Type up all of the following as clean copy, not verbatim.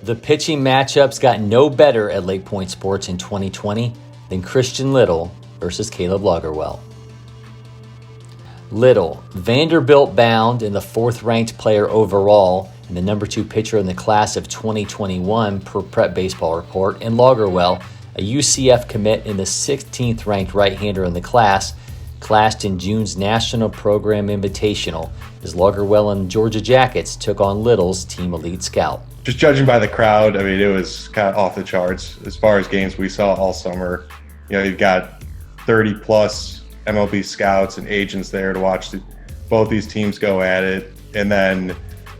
The pitching matchups got no better at LakePoint Sports in 2020 than Christian Little versus Caleb Logerwell. Little, Vanderbilt bound and the 4th-ranked player overall and the number 2 pitcher in the class of 2021 per Prep Baseball report, and Logerwell, a UCF commit and the 16th-ranked right-hander in the class, clashed in June's National Program Invitational as Logerwell and Georgia Jackets took on Little's Team Elite Scout. Just judging by the crowd, I mean, it was kind of off the charts as far as games we saw all summer. You know, you've got 30-plus MLB scouts and agents there to watch both these teams go at it. And then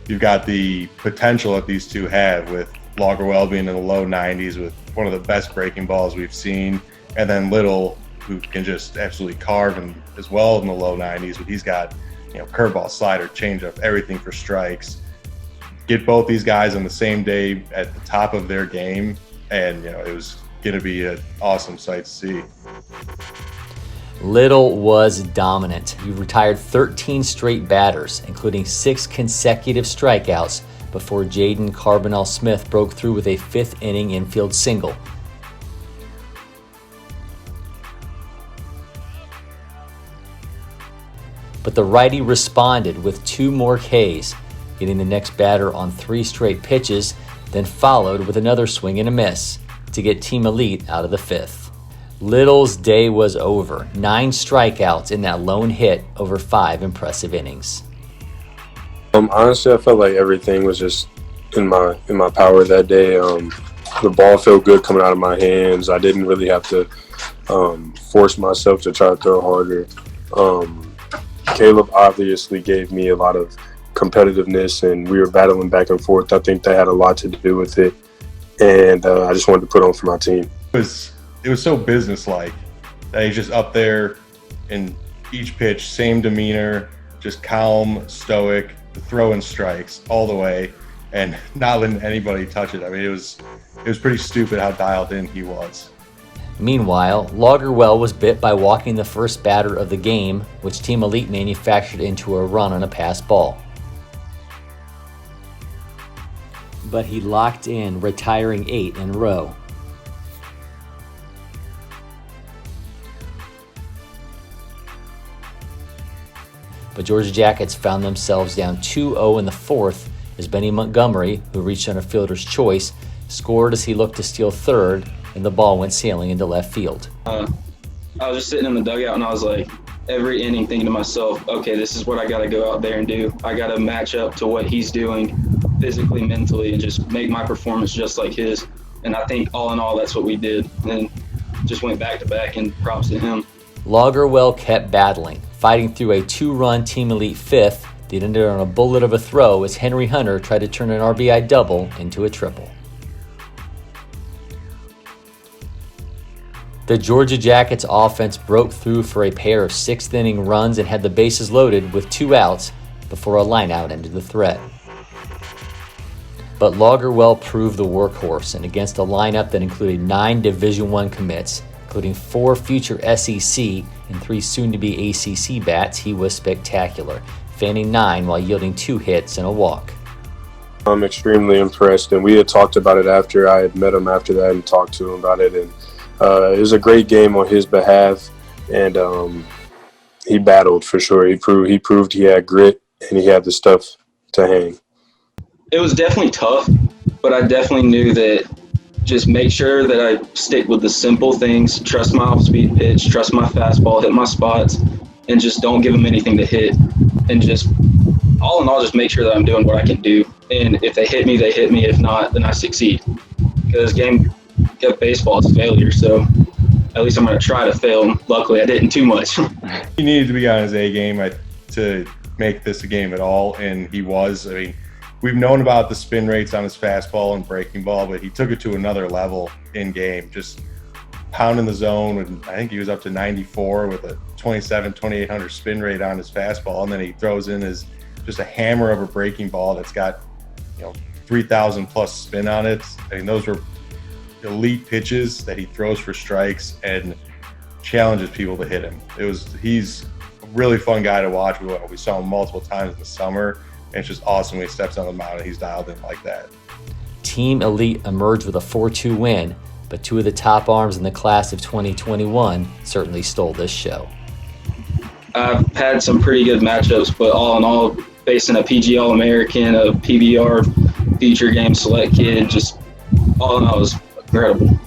you've got the potential that these two have, with Logerwell being in the low 90s with one of the best breaking balls we've seen, and then Little, who can just absolutely carve and as well in the low 90s, but he's got, you know, curveball, slider, changeup, everything for strikes. Get both these guys on the same day at the top of their game, and you know, it was going to be an awesome sight to see. Little was dominant. He retired 13 straight batters, including 6 consecutive strikeouts, before Jaden Carbonell-Smith broke through with a 5th-inning infield single. But the righty responded with 2 more Ks, getting the next batter on 3 straight pitches, then followed with another swing and a miss to get Team Elite out of the 5th. Little's day was over. 9 strikeouts in that lone hit over 5 impressive innings. Honestly, I felt like everything was just in my power that day. The ball felt good coming out of my hands. I didn't really have to force myself to try to throw harder. Caleb obviously gave me a lot of competitiveness, and we were battling back and forth. I think that had a lot to do with it, and I just wanted to put on for my team. It was so businesslike that he's just up there in each pitch, same demeanor, just calm, stoic, throwing strikes all the way and not letting anybody touch it. I mean, it was pretty stupid how dialed in he was. Meanwhile, Logerwell was bit by walking the first batter of the game, which Team Elite manufactured into a run on a pass ball. But he locked in, retiring 8 in a row. But Georgia Jackets found themselves down 2-0 in the 4th as Benny Montgomery, who reached on a fielder's choice, scored as he looked to steal 3rd, and the ball went sailing into left field. I was just sitting in the dugout, and I was like, every inning thinking to myself, okay, this is what I got to go out there and do. I got to match up to what he's doing physically, mentally, and just make my performance just like his. And I think all in all, that's what we did. And just went back to back, and props to him. Logerwell kept battling, fighting through a 2-run Team Elite 5th that ended on a bullet of a throw as Henry Hunter tried to turn an RBI double into a triple. The Georgia Jackets offense broke through for a pair of 6th-inning runs and had the bases loaded with 2 outs before a lineout ended the threat. But Logerwell proved the workhorse, and against a lineup that included 9 Division I commits, including 4 future SEC and 3 soon-to-be ACC bats, he was spectacular, fanning 9 while yielding 2 hits and a walk. I'm extremely impressed, and we had talked about it after I had met him after that and talked to him about it, and it was a great game on his behalf, and he battled for sure. He proved he had grit and he had the stuff to hang. It was definitely tough, but I definitely knew that just make sure that I stick with the simple things, trust my off-speed pitch, trust my fastball, hit my spots, and just don't give them anything to hit. And just all in all, just make sure that I'm doing what I can do. And if they hit me, they hit me. If not, then I succeed. Because game of baseball is failure, so at least I'm going to try to fail. Luckily, I didn't too much. He needed to be on his A game to make this a game at all, and he was. I mean, we've known about the spin rates on his fastball and breaking ball, but he took it to another level in game, just pounding the zone. And I think he was up to 94 with a 2,800 spin rate on his fastball, and then he throws in just a hammer of a breaking ball that's got 3,000 plus spin on it. I mean, those were elite pitches that he throws for strikes and challenges people to hit him. He's a really fun guy to watch. We saw him multiple times in the summer, and it's just awesome when he steps on the mound and he's dialed in like that. Team Elite emerged with a 4-2 win, but two of the top arms in the class of 2021 certainly stole this show. I've had some pretty good matchups, but all in all, facing a PG All-American, a PBR feature game select kid, just all in all, it was incredible.